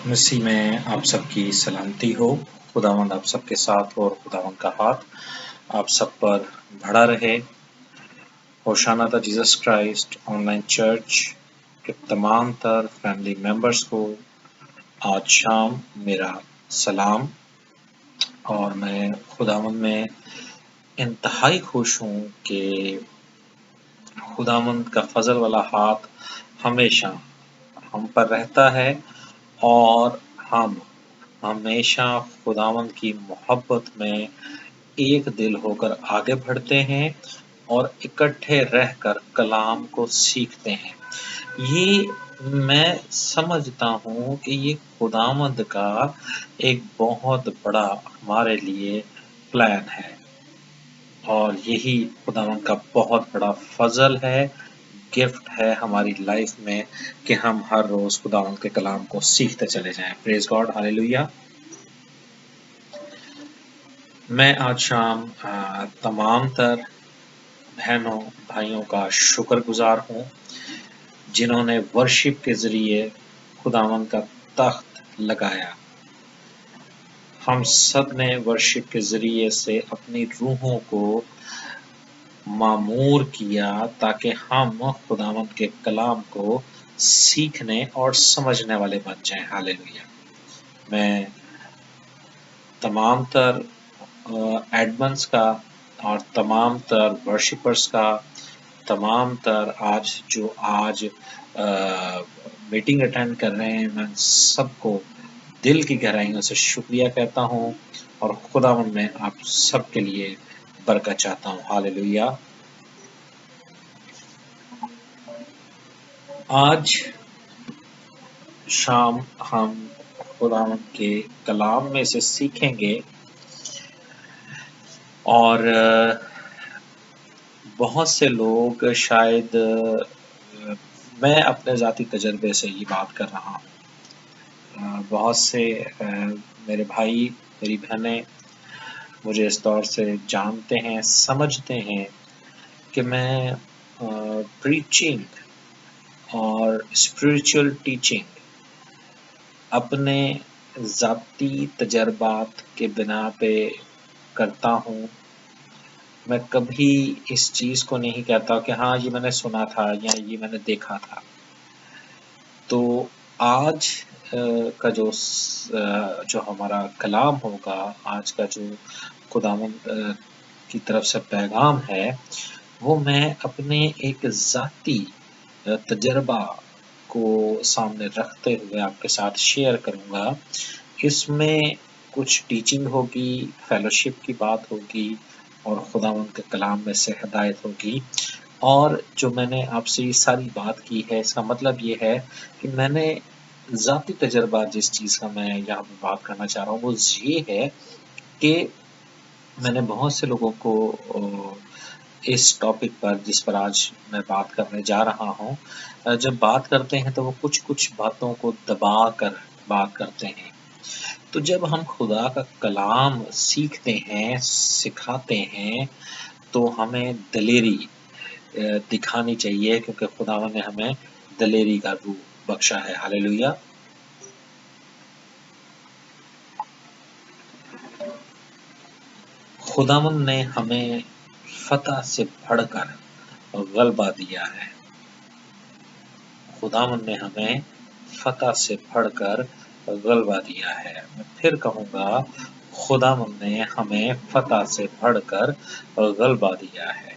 मसीह में आप सबकी सलामती हो। खुदावंद आप सबके साथ हो और खुदावंद का हाथ आप सब पर बढ़ा रहे। Hosanna the Jesus Christ online church के तमाम तर फैमिली मेंबर्स को आज शाम मेरा सलाम। और मैं खुदावंद में इंतहाई खुश हूँ कि खुदावंद का फजल वाला हाथ हमेशा हम पर रहता है और हम हमेशा खुदावंद की मोहब्बत में एक दिल होकर आगे बढ़ते हैं और इकट्ठे रहकर कलाम को सीखते हैं। ये मैं समझता हूँ कि ये खुदावंद का एक बहुत बड़ा हमारे लिए प्लान है और यही खुदावंद का बहुत बड़ा फजल है, गिफ्ट है हमारी लाइफ में कि हम हर रोज खुदावंद के कलाम को सीखते चले जाएं। Praise God, hallelujah. मैं आज शाम तमाम तर बहनों भाइयों का शुक्रगुजार हूँ जिन्होंने वर्शिप के जरिए खुदावंद का तख्त लगाया। हम सब ने वर्शिप के जरिए से अपनी रूहों को मामूर किया ताकि हम खुदावंद के कलाम को सीखने और समझने वाले बन जाएं। हालेलुया। मैं तमाम तर एडमंस का और तमाम तर वर्शिपर्स का, तमाम तर आज मीटिंग अटेंड कर रहे हैं, मैं सबको दिल की गहराइयों से शुक्रिया कहता हूँ और खुदावंद में आप सबके लिए बरकत चाहता हूँ। हालेलुया। आज शाम हम खुदावंद के कलाम में से सीखेंगे और बहुत से लोग शायद मैं अपने ज़ाती तजर्बे से ये बात कर रहा हूँ। बहुत से मेरे भाई मेरी बहनें मुझे इस दौर से जानते हैं, समझते हैं कि मैं प्रीचिंग और स्पिरिचुअल टीचिंग अपने ज़ाती तजर्बात के बिना पे करता हूँ। मैं कभी इस चीज़ को नहीं कहता कि हाँ ये मैंने सुना था या ये मैंने देखा था। तो आज का जो हमारा कलाम होगा, आज का जो खुदावंद की तरफ से पैगाम है, वो मैं अपने एक ज़ाती तजर्बा को सामने रखते हुए आपके साथ शेयर करूँगा। इसमें कुछ टीचिंग होगी, फेलोशिप की बात होगी और खुदावंद के कलाम में से हिदायत होगी। और जो मैंने आपसे ये सारी बात की है, इसका मतलब ये है कि मैंने ज़ाती तजर्बा जिस चीज़ का मैं यहाँ पे बात करना चाह रहा हूँ, वो ये है कि मैंने बहुत से लोगों को इस टॉपिक पर जिस पर आज मैं बात करने जा रहा हूँ, जब बात करते हैं तो वो कुछ बातों को दबा कर बात करते हैं। तो जब हम खुदा का कलाम सीखते हैं, सिखाते हैं, तो हमें दलेरी दिखानी चाहिए क्योंकि खुदावंद ने हमें दलेरी का रूह बख्शा है। हालेलुया। खुदावंद ने हमें फतह से बढ़कर गलबा दिया है। खुदावंद ने हमें फतह से बढ़कर गलबा दिया है। मैं फिर कहूँगा, खुदावंद ने हमें फतह से बढ़कर गलबा दिया है।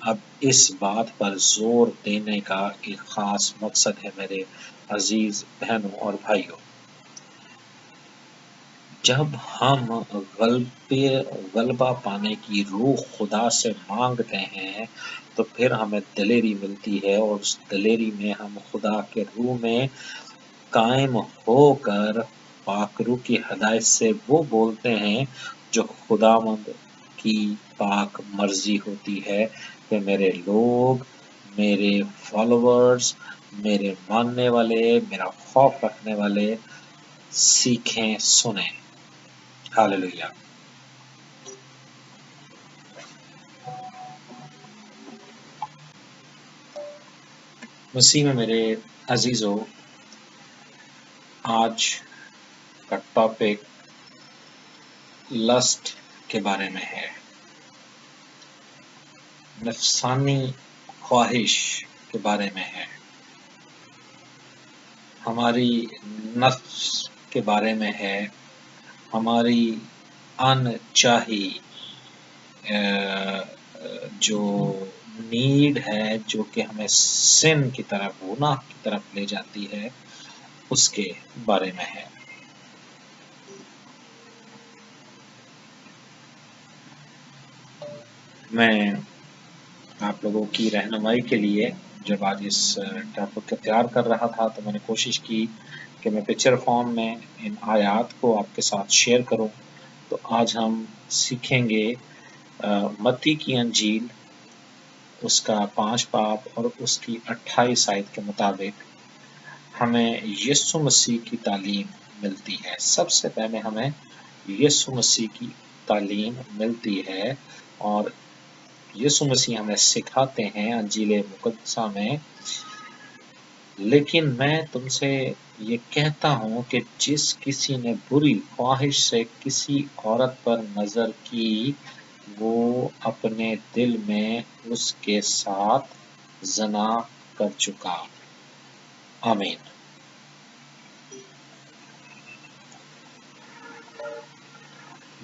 अब इस बात पर जोर देने का एक खास मकसद है मेरे अजीज बहनों और भाइयों। जब हम गलबा पाने की रूह खुदा से मांगते हैं तो फिर हमें दलेरी मिलती है और उस दलेरी में हम खुदा के रूह में कायम होकर पाकरू की हदायत से वो बोलते हैं जो खुदावंद की पाक मर्जी होती है कि मेरे लोग, मेरे फॉलोअर्स, मेरे मानने वाले, मेरा खौफ रखने वाले सीखें, सुने। हालेलुया। मसीह में मेरे अजीजों, आज का टॉपिक लस्ट के बारे में है। नफसानी ख्वाहिश के बारे में है। हमारी नफ्स के बारे में है। हमारी अनचाही जो नीड है, जो कि हमें सिन की तरफ, गुनाह की तरफ ले जाती है, उसके बारे में है। मैं आप लोगों की रहनुमाई के लिए जब आज इस टॉपिक को तैयार कर रहा था तो मैंने कोशिश की कि मैं पिक्चर फॉर्म में इन आयात को आपके साथ शेयर करूं। तो आज हम सीखेंगे मत्ती की अंजील, उसका 5 बाब और उसकी 28 आयत के मुताबिक हमें यीशु मसीह की तालीम मिलती है। सबसे पहले हमें यीशु मसीह की तालीम मिलती है और यीशु मसीह हमें सिखाते हैं अंजील मुकद्दसा में, लेकिन मैं तुमसे ये कहता हूँ कि जिस किसी ने बुरी ख्वाहिश से किसी औरत पर नजर की, वो अपने दिल में उसके साथ ज़ना कर चुका। आमीन।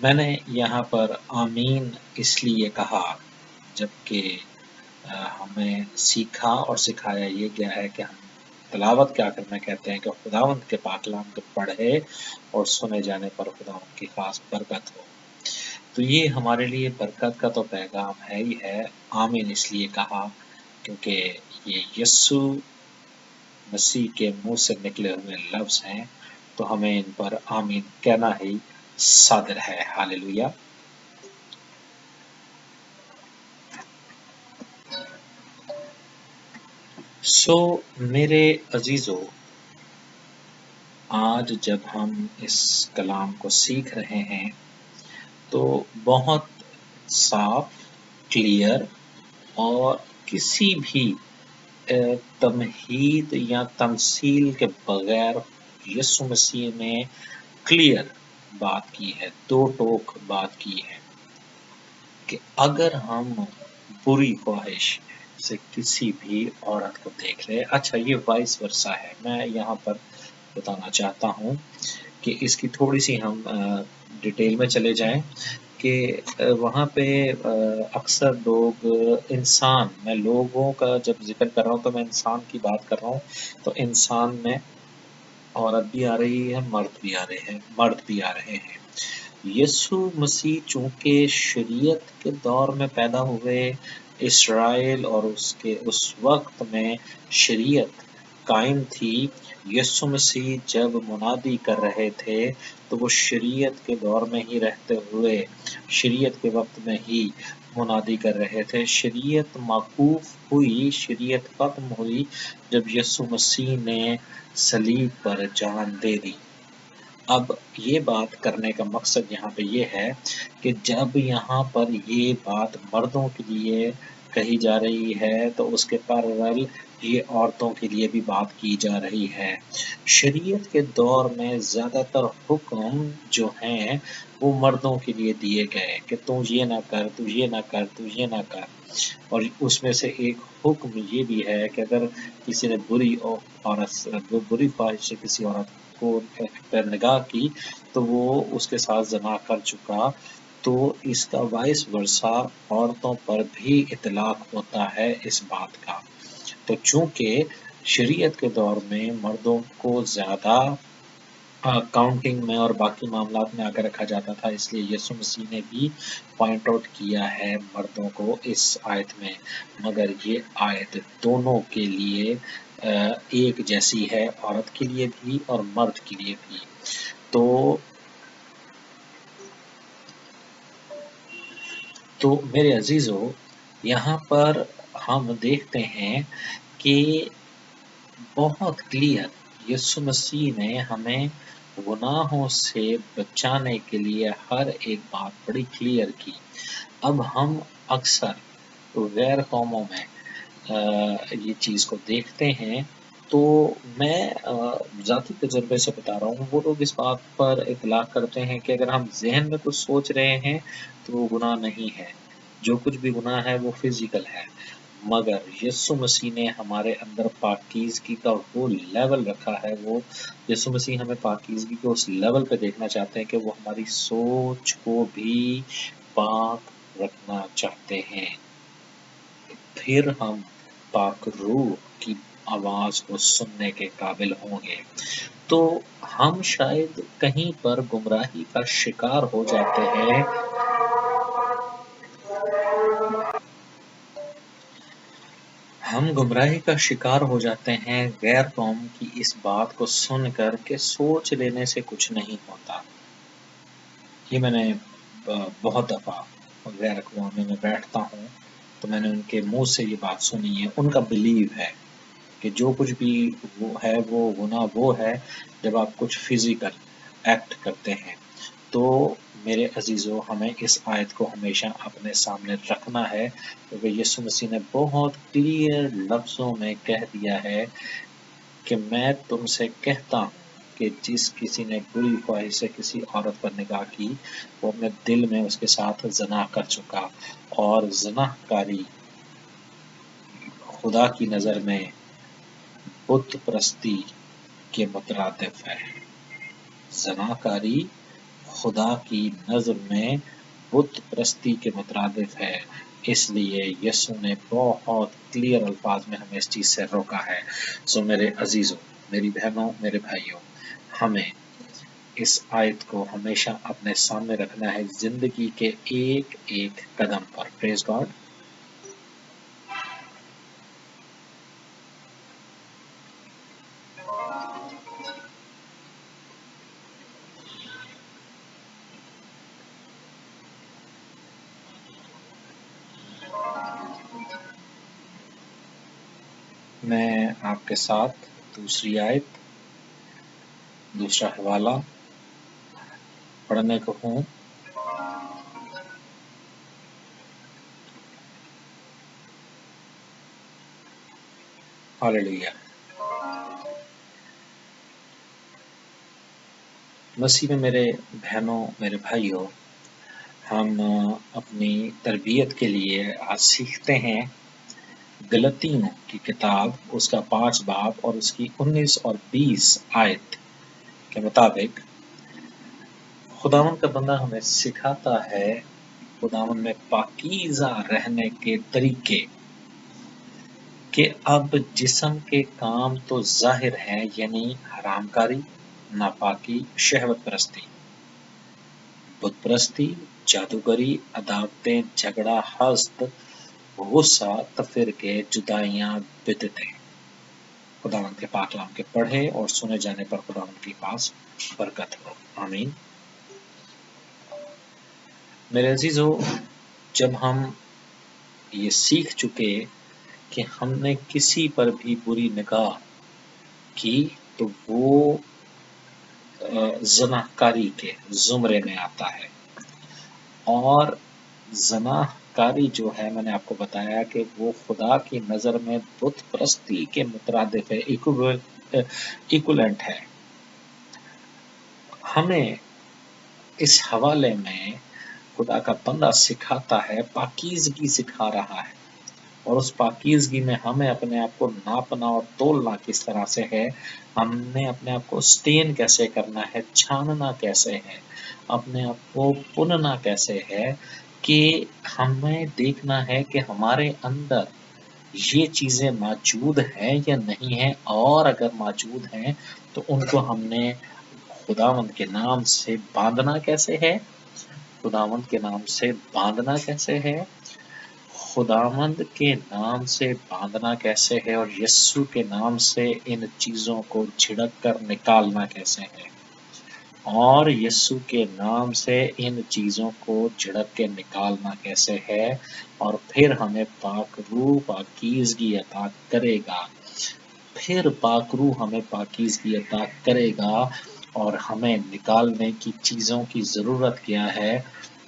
मैंने यहाँ पर आमीन इसलिए कहा जबकि हमें सीखा और सिखाया ये गया है कि हम तिलावत क्या करना कहते हैं कि खुदावंद के पाक कलाम को पढ़े और सुने जाने पर खुदावंद की खास बरकत हो। तो ये हमारे लिए बरकत का तो पैगाम है ही है। आमीन इसलिए कहा क्योंकि ये यीशु मसीह के मुंह से निकले हुए लफ्ज हैं, तो हमें इन पर आमीन कहना ही सादर है। हालेलुया। मेरे अजीजों, आज जब हम इस कलाम को सीख रहे हैं तो बहुत साफ, क्लियर और किसी भी तमहीद या तमसील के बगैर यीशु मसीह ने क्लियर बात की है, दो टोक बात की है कि अगर हम बुरी ख्वाहिश से किसी भी औरत को देख ले, अच्छा ये वाइस वर्सा है, मैं यहाँ पर बताना चाहता हूँ कि इसकी थोड़ी सी हम डिटेल में चले जाएं कि वहाँ पे अक्सर लोग इंसान, मैं लोगों का जब जिक्र कर रहा हूँ तो मैं इंसान की बात कर रहा हूँ, तो इंसान में औरत भी आ रही है, मर्द भी आ रहे हैं। यीशु मसीह चूंकि शरीयत के दौर में पैदा हुए, इसराइल और उसके उस वक्त में शरीयत कायम थी। यीशु मसीह जब मुनादी कर रहे थे तो वो शरीयत के दौर में ही रहते हुए शरीयत के वक्त में ही मुनादी कर रहे थे। शरीयत मौकूफ हुई, शरीयत खत्म हुई जब यीशु मसीह ने सलीब पर जान दे दी। अब ये बात करने का मकसद यहाँ पे ये है कि जब यहाँ पर ये बात मर्दों के लिए कही जा रही है तो उसके पैरेलल ये औरतों के लिए भी बात की जा रही है। शरीयत के दौर में ज़्यादातर हुक्म जो हैं वो मर्दों के लिए दिए गए कि तू ये ना कर, तू ये ना कर, तू ये ना कर, और उसमें से एक हुक्म ये भी है कि अगर किसी ने बुरी ख्वाहिश से किसी औरत को पर निगाह की तो वो उसके साथ ज़ना कर चुका। तो इसका वाइस वर्सा औरतों पर भी इतलाक होता है इस बात का। तो चूंकि शरीयत के दौर में मर्दों को ज़्यादा काउंटिंग में और बाकी मामलात में आकर रखा जाता था, इसलिए यीशु मसीह ने भी पॉइंट आउट किया है मर्दों को इस आयत में। मगर ये आयत दोनों के लिए एक जैसी है, औरत के लिए भी और मर्द के लिए भी। तो मेरे अजीजों, यहाँ पर हम देखते हैं कि बहुत क्लियर यीशु मसीह ने हमें गुनाहों से बचाने के लिए हर एक बात बड़ी क्लियर की। अब हम अक्सर गैर कौमों में ये चीज़ को देखते हैं تو میں ذاتی تجربے سے بتا رہا ہوں، وہ لوگ اس بات پر اطلاق کرتے ہیں کہ اگر ہم ذہن میں کچھ سوچ رہے ہیں تو وہ گناہ نہیں ہے، جو کچھ بھی گناہ ہے وہ فزیکل ہے، مگر یسوع مسیح نے ہمارے اندر پاکیزگی کا وہ لیول رکھا ہے، وہ یسوع مسیح ہمیں پاکیزگی کے اس لیول پہ دیکھنا چاہتے ہیں کہ وہ ہماری سوچ کو بھی پاک رکھنا چاہتے ہیں، پھر ہم پاک روح کی آواز کو سننے کے قابل ہوں گے۔ تو ہم شاید کہیں پر گمراہی کا شکار ہو جاتے ہیں، ہم گمراہی کا شکار ہو جاتے ہیں غیر قوم کی اس بات کو سن کر کہ سوچ لینے سے کچھ نہیں ہوتا۔ یہ میں نے بہت دفعہ غیر اقوامی میں بیٹھتا ہوں تو میں نے ان کے منہ سے یہ بات سنی ہے، ان کا بلیو ہے کہ جو کچھ بھی وہ ہے وہ گناہ وہ ہے جب آپ کچھ فزیکل ایکٹ کرتے ہیں۔ تو میرے عزیزو، ہمیں اس آیت کو ہمیشہ اپنے سامنے رکھنا ہے، کیونکہ یسوع مسیح نے بہت کلیئر لفظوں میں کہہ دیا ہے کہ میں تم سے کہتا ہوں کہ جس کسی نے بری خواہش سے کسی عورت پر نگاہ کی وہ اپنے دل میں اس کے ساتھ زنا کر چکا، اور زنا کاری خدا کی نظر میں بت پرستی کے مترادف ہے۔ زناکاری خدا کی نظر میں بت پرستی کے مترادف ہے، اس لیے یسوع نے بہت کلیئر الفاظ میں ہمیں اس چیز سے روکا ہے۔ سو میرے عزیزوں، میری بہنوں، میرے بھائیوں، ہمیں اس آیت کو ہمیشہ اپنے سامنے رکھنا ہے زندگی کے ایک ایک قدم پر۔ پریز گاڈ۔ میں آپ کے ساتھ دوسری آیت، دوسرا حوالہ پڑھنے کو ہوں۔ ہاللیلویہ۔ مسیح میں میرے بہنوں، میرے بھائیوں، ہم اپنی تربیت کے لیے آج سیکھتے ہیں گلتیوں کی کتاب، اس کا 5 باب اور اس کی 19 اور 20 آیت کے مطابق خداوند کا بندہ ہمیں سکھاتا ہے خداوند میں پاکیزہ رہنے کے طریقے، کہ اب جسم کے کام تو ظاہر ہیں، یعنی حرام کاری، ناپاکی، شہوت پرستی، بت پرستی، جادوگری، عداوتیں، جھگڑا، حسد، غصہ، تفرقے، جدائیاں، بدعتیں۔ خداوند کے پاک کلام کے پڑھے اور سنے جانے پر خداوند کے پاس برکت ہو، آمین۔ میرے عزیزو، جب ہم یہ سیکھ چکے کہ ہم نے کسی پر بھی بری نگاہ کی تو وہ زناکاری کے زمرے میں آتا ہے، اور زناکاری جو ہے میں نے آپ کو بتایا کہ وہ خدا کی نظر میں بت پرستی کے مترادف ہے، ایکولنٹ ہے۔ ہمیں اس حوالے میں خدا کا بندہ سکھاتا ہے، پاکیزگی سکھا رہا ہے، اور اس پاکیزگی میں ہمیں اپنے آپ کو ناپنا اور تولنا کس طرح سے ہے، ہم نے اپنے آپ کو سٹین کیسے کرنا ہے، چھاننا کیسے ہے، اپنے آپ کو پننا کیسے ہے، کہ ہمیں دیکھنا ہے کہ ہمارے اندر یہ چیزیں موجود ہیں یا نہیں ہیں، اور اگر موجود ہیں تو ان کو ہم نے خداوند کے نام سے باندھنا کیسے ہے، خداوند کے نام سے باندھنا کیسے ہے، خداوند کے نام سے باندھنا کیسے ہے، اور یسوع کے نام سے ان چیزوں کو جھڑک کر نکالنا کیسے ہے، اور یسوع کے نام سے ان چیزوں کو جھڑک کے نکالنا کیسے ہے، اور پھر ہمیں پاک روح پاکیزگی عطا کرے گا، پھر پاک روح ہمیں پاکیزگی عطا کرے گا، اور ہمیں نکالنے کی چیزوں کی ضرورت کیا ہے،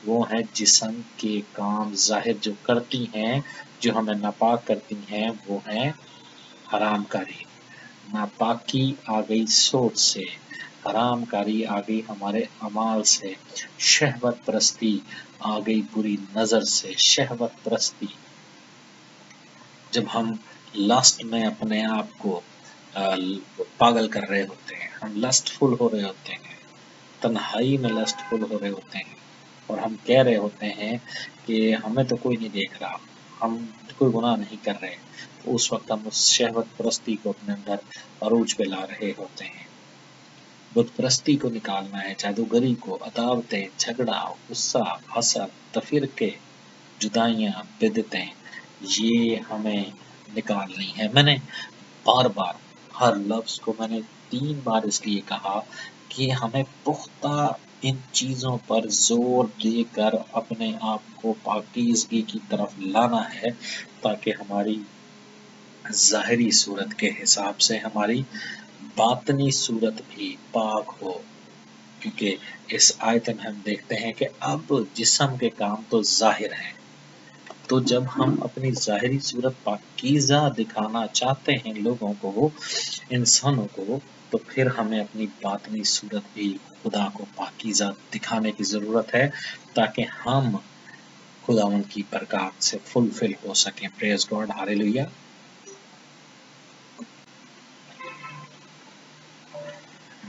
وہ ہیں جسم کے کام ظاہر جو کرتی ہیں، جو ہمیں ناپاک کرتی ہیں، وہ ہیں حرام کاری، नापाकी आ गई सोच से, हरामकारी आ गई हमारे अमाल से, शहवत परस्ती आ गई बुरी नजर से। शहवत परस्ती, जब हम लस्ट में अपने आप को पागल कर रहे होते हैं, हम लस्टफुल हो रहे होते हैं, तन्हाई में लस्टफुल हो रहे होते हैं, और हम कह रहे होते हैं कि हमें तो कोई नहीं देख रहा, हम कोई गुनाह नहीं कर रहे, तो उस वक्त हम उस शहवत परस्ती को अपने अंदर अरूज पे ला रहे होते हैं। बुत परस्ती को निकालना है, जादूगरी को, अदावतें, झगड़ा, गुस्सा, हसद, तफिरके, जुदाइयाँ, बिदतें, ये हमें निकालनी है। मैंने बार बार हर लफ्ज को मैंने 3 बार इसलिए कहा कि हमें पुख्ता इन चीज़ों पर जोर देकर अपने आप को पाकीज़गी की तरफ लाना है, ताकि हमारी ज़ाहिरी सूरत के हिसाब से हमारी बातनी सूरत भी पाक हो। क्योंकि इस आयत में हम देखते हैं कि अब जिस्म के काम तो ज़ाहिर हैं, तो जब हम अपनी ज़ाहिरी सूरत पाकीज़ा दिखाना चाहते हैं लोगों को, इंसानों को, तो फिर हमें अपनी बातनी सूरत भी खुदा को पाकीज़ा दिखाने की ज़रूरत है, ताकि हम खुदावंद की बरकत से फुलफिल हो सकें। Praise God, hallelujah.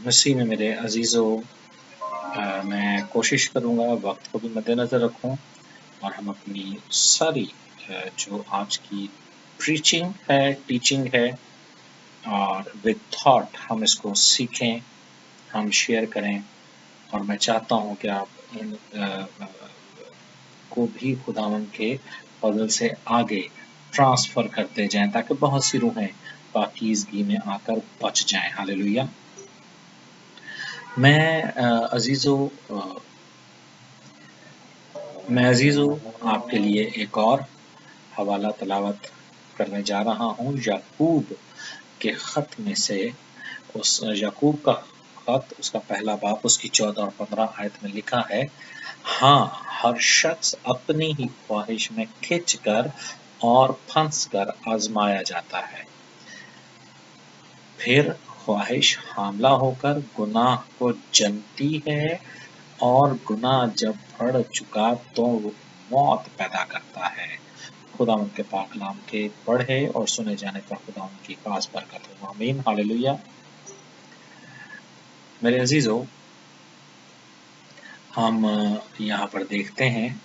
मसीह में मेरे अजीज़ों, मैं कोशिश करूँगा वक्त को भी मद्देनज़र रखूँ, और हम अपनी सारी जो आज की प्रीचिंग है, टीचिंग है, और विद थॉट हम इसको सीखें, हम शेयर करें। और मैं चाहता हूँ कि आप इन को भी खुदावंद के फज़ल से आगे ट्रांसफ़र करते जाएं, ताकि बहुत सी रूहें पाकीज़गी में आकर बच जाएं। हालेलुया। मैं अजीज़ों आपके लिए एक और हवाला तलावत करने जा रहा हूँ, याकूब के ख़त में से। उस याकूब का ख़त, उसका पहला बाब, उसकी 14 और 15 आयत में लिखा है, हाँ, हर शख्स अपनी ही ख्वाहिश में खिंच कर और फंस कर आजमाया जाता है, फिर ख्वाहिश हामला होकर गुनाह को जनती है, और गुनाह जब बढ़ चुका तो वो मौत पैदा करता है। खुदावंद के पाक कलाम के पढ़े और सुने जाने पर खुदावंद की खास बरकत हो। आमीन, हालेलुया। मेरे अजीज़ों, हम यहाँ पर देखते हैं,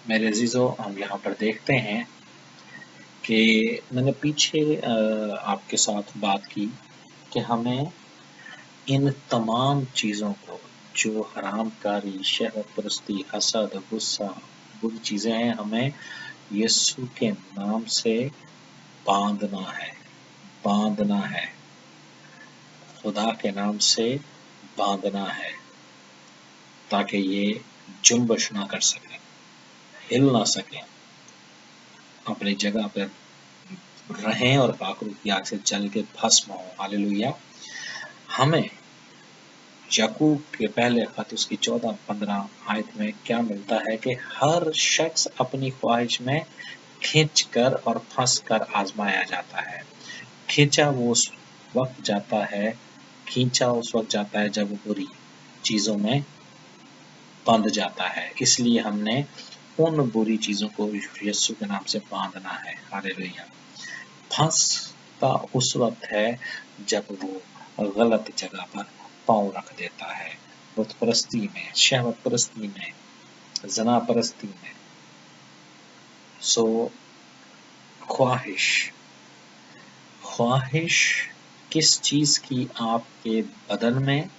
मेरे अजीज़ों हम यहाँ पर देखते हैं कि मैंने पीछे आपके साथ बात की कि हमें इन तमाम चीज़ों को, जो हरामकारी, शहवत परस्ती, हसद, गुस्सा, बुरी चीज़ें हैं, हमें यीशु के नाम से बांधना है, बांधना है, खुदा के नाम से बांधना है, ताकि ये जुम्बश ना कर सकें, हिल ना सकें, अपनी जगह पर रहें और पाक रूह की आग से जल के भस्म हो। हालेलुया। हमें याकूब के पहले खत उसकी 14-15 आयत में क्या मिलता है कि हर शख्स अपनी ख्वाहिश में खींच कर और फंस कर आजमाया जाता है। खींचा वो उस वक्त जाता है, खींचा उस वक्त जाता है जब वो बुरी चीज़ों में बंध जाता है। इसलिए हमने उन बुरी चीज़ों को यीशु के नाम से बांधना है। हालेलुया। फंसता उस वक्त है जब वो गलत जगह पर पाँव रख देता है, बुत परस्ती में, शहवत परस्ती में, ज़ना परस्ती में। सो ख्वाहिश किस चीज़ की आपके बदन में,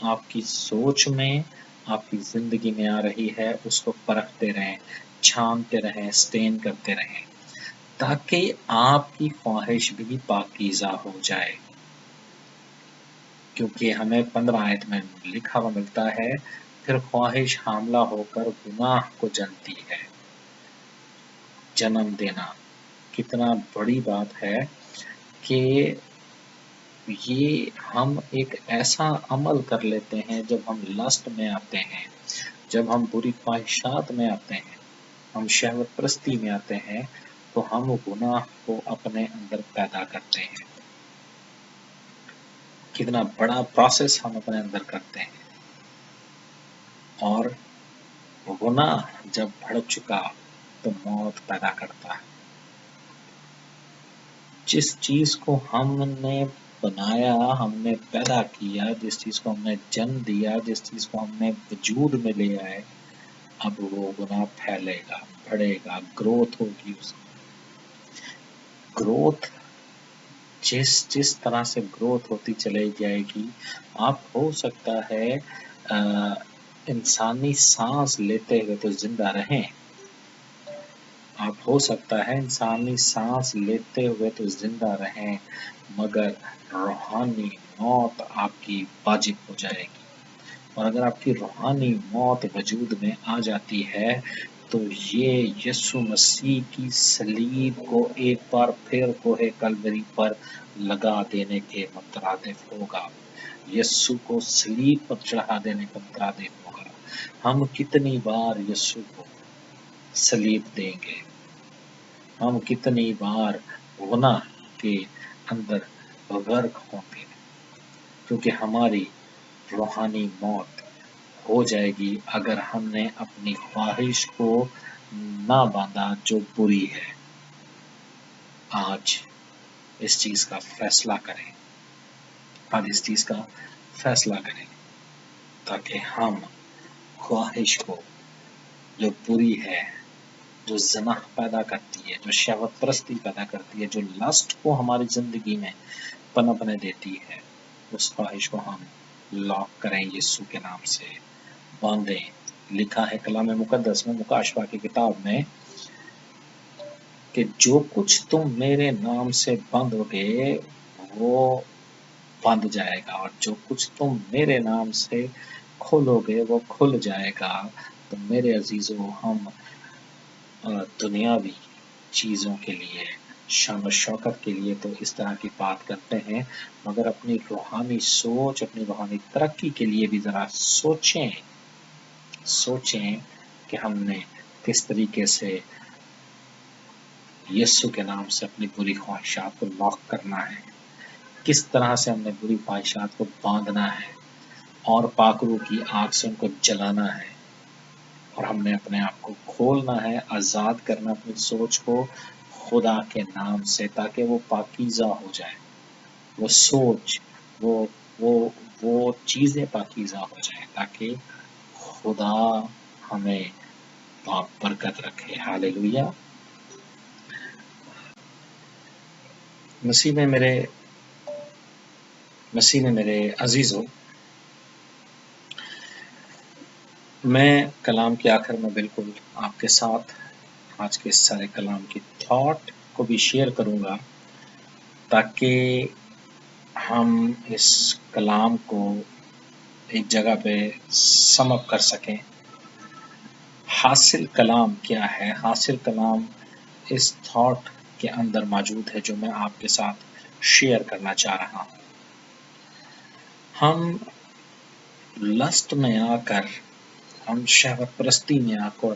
आपकी सोच में, आपकी ज़िंदगी में आ रही है, उसको परखते रहें, छानते रहें, स्टेन करते रहें, ताकि आपकी ख्वाहिश भी पाकीज़ा हो जाए। क्योंकि हमें 15 आयत में लिखा हुआ मिलता है, फिर ख्वाहिश हामला होकर गुनाह को जनती है। जन्म देना कितना बड़ी बात है कि ये हम एक ऐसा अमल कर लेते हैं, जब हम लस्ट में आते हैं, जब हम बुरी ख्वाहिशात में आते हैं, हम शहवत परस्ती में आते हैं, تو ہم گناہ کو اپنے اندر پیدا کرتے ہیں۔ کتنا بڑا پروسیس ہم اپنے اندر کرتے ہیں، اور گناہ جب بڑھ چکا تو موت پیدا کرتا ہے۔ جس چیز کو ہم نے بنایا، ہم نے پیدا کیا، جس چیز کو ہم نے جنم دیا، جس چیز کو ہم نے وجود میں لے آئے، اب وہ گناہ پھیلے گا، بڑھے گا، گروتھ ہوگی اس کی۔ گروتھ جس طرح سے گروتھ ہوتی چلے جائے گی، آپ ہو سکتا ہے انسانی سانس لیتے ہوئے تو زندہ رہیں، آپ ہو سکتا ہے انسانی سانس لیتے ہوئے تو زندہ رہیں، مگر روحانی موت آپ کی واجب ہو جائے گی۔ اور اگر آپ کی روحانی موت وجود میں آ جاتی ہے تو یہ یسوع مسیح کی صلیب کو ایک بار پھر کوہ کلوری پر لگا دینے کے مترادف ہوگا، یسوع کو صلیب پر چڑھا دینے کا مترادف ہوگا۔ ہم کتنی بار یسوع کو صلیب دیں گے، ہم کتنی بار گناہ کے اندر غرق ہوں گے، کیونکہ ہماری روحانی موت ہو جائے گی اگر ہم نے اپنی خواہش کو نہ باندھا جو بری ہے۔ آج اس چیز کا فیصلہ کریں، آج اس چیز کا فیصلہ کریں تاکہ ہم خواہش کو جو بری ہے، جو زنا پیدا کرتی ہے، جو شہوت پرستی پیدا کرتی ہے، جو لسٹ کو ہماری زندگی میں پنپنے دیتی ہے، اس خواہش کو ہم لاک کریں یسوع کے نام سے، باندھیں۔ لکھا ہے کلام مقدس میں، مکاشفہ کی کتاب میں، کہ جو کچھ تم میرے نام سے باندھو گے وہ بند جائے گا، اور جو کچھ تم میرے نام سے کھولو گے وہ کھل جائے گا۔ تو میرے عزیزو، ہم دنیاوی چیزوں کے لیے، شان و شوکت کے لیے تو اس طرح کی بات کرتے ہیں، مگر اپنی روحانی سوچ، اپنی روحانی ترقی کے لیے بھی ذرا سوچیں کہ ہم نے کس طریقے سے یسوع کے نام سے اپنی بری خواہشات کو لاک کرنا ہے، کس طرح سے ہم نے بری خواہشات کو باندھنا ہے اور پاک روح کی آگ سے ان کو جلانا ہے، اور ہم نے اپنے آپ کو کھولنا ہے، آزاد کرنا اپنی سوچ کو خدا کے نام سے، تاکہ وہ پاکیزہ ہو جائے، وہ سوچ، وہ چیزیں پاکیزہ ہو جائیں، تاکہ خدا ہمیں برکت رکھے۔ ہاللیلویہ۔ مسیح میں میرے عزیزو، میں کلام کے آخر میں بالکل آپ کے ساتھ آج کے سارے کلام کی تھاٹ کو بھی شیئر کروں گا، تاکہ ہم اس کلام کو ایک جگہ پہ سم اپ کر سکیں۔ حاصل کلام کیا ہے؟ حاصل کلام اس تھاٹ کے اندر موجود ہے جو میں آپ کے ساتھ شیئر کرنا چاہ رہا ہوں۔ ہم لسٹ میں آ کر، ہم شہوت پرستی میں آ کر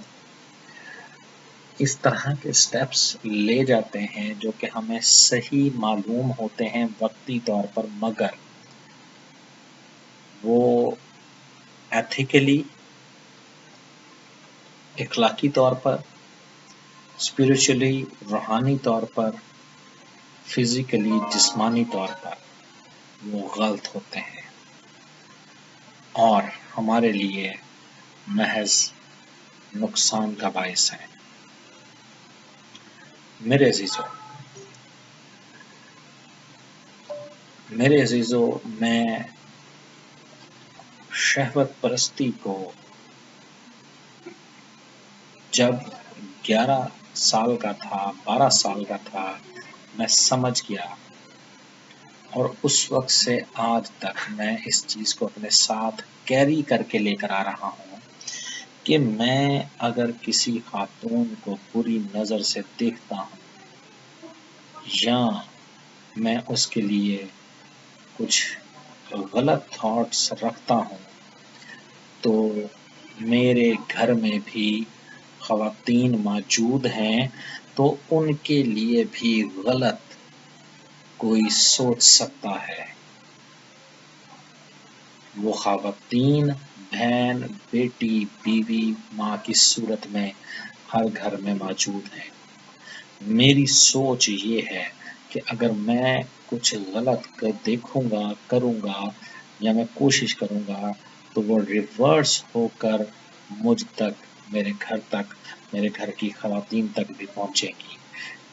اس طرح کے سٹیپس لے جاتے ہیں جو کہ ہمیں صحیح معلوم ہوتے ہیں وقتی طور پر، مگر وہ ایتھیکلی، اخلاقی طور پر، اسپرچولی، روحانی طور پر، فزیکلی، جسمانی طور پر وہ غلط ہوتے ہیں اور ہمارے لیے محض نقصان کا باعث ہے۔ میرے عزیزو، میں شہوت پرستی کو جب 11 سال کا تھا، 12 سال کا تھا، میں سمجھ گیا، اور اس وقت سے آج تک میں اس چیز کو اپنے ساتھ کیری کر کے لے کر آ رہا ہوں کہ میں اگر کسی خاتون کو بری نظر سے دیکھتا ہوں یا میں اس کے لیے کچھ غلط تھاٹس رکھتا ہوں، تو میرے گھر میں بھی خواتین موجود ہیں، تو تو ان کے لیے بھی غلط کوئی سوچ سکتا ہے۔ وہ خواتین، بہن، بیٹی، بیوی، ماں کی صورت میں ہر گھر میں موجود ہیں۔ میری سوچ یہ ہے کہ اگر میں کچھ غلط دیکھوں گا، کروں گا یا میں کوشش کروں گا تو وہ ریورس ہو کر مجھ تک، میرے گھر تک، میرے گھر کی خواتین تک بھی پہنچے گی۔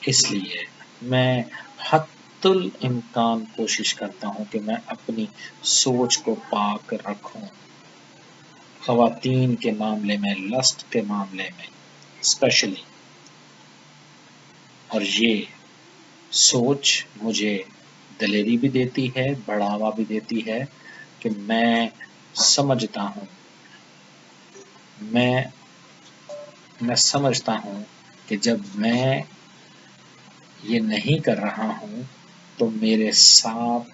اس لیے میں حتی الامکان کوشش کرتا ہوں کہ میں اپنی سوچ کو پاک رکھوں، خواتین کے معاملے میں، لسٹ کے معاملے میں اسپیشلی۔ اور یہ سوچ مجھے دلیری بھی دیتی ہے، بڑھاوا بھی دیتی ہے کہ میں سمجھتا ہوں کہ جب میں یہ نہیں کر رہا ہوں تو میرے ساتھ،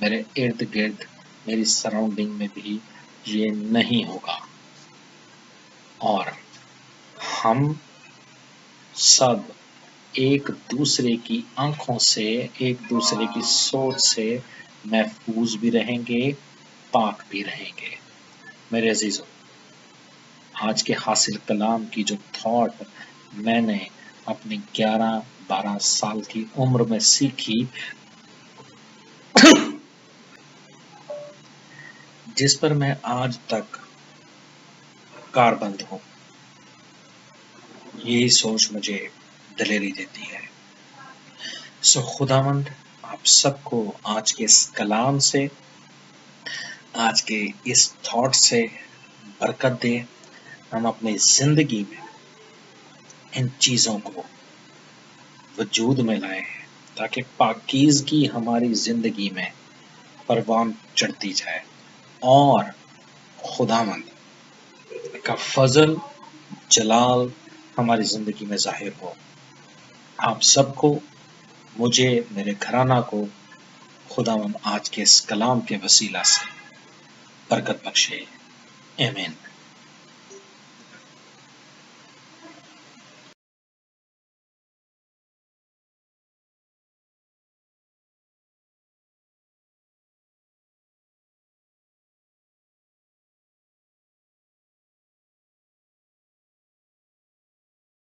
میرے ارد گرد، میری سراؤنڈنگ میں بھی یہ نہیں ہوگا، اور ہم سب ایک دوسرے کی آنکھوں سے، ایک دوسرے کی سوچ سے محفوظ بھی رہیں گے، پاک بھی رہیں گے۔ میرے عزیزو، آج کے حاصل کلام کی جو تھاٹ میں نے اپنی 11-12 سال کی عمر میں سیکھی، جس پر میں آج تک کاربند ہوں، یہی سوچ مجھے دلیری دیتی ہے۔ خداوند آپ سب کو آج کے اس کلام سے، آج کے اس تھاٹ سے برکت دے۔ ہم اپنی زندگی میں ان چیزوں کو وجود میں لائیں تاکہ پاکیزگی ہماری زندگی میں پروان چڑھتی جائے اور خداوند کا فضل، جلال ہماری زندگی میں ظاہر ہو۔ آپ سب کو، مجھے، میرے گھرانہ کو خداوند آج کے اس کلام کے وسیلہ سے برکت بخشے۔ آمین۔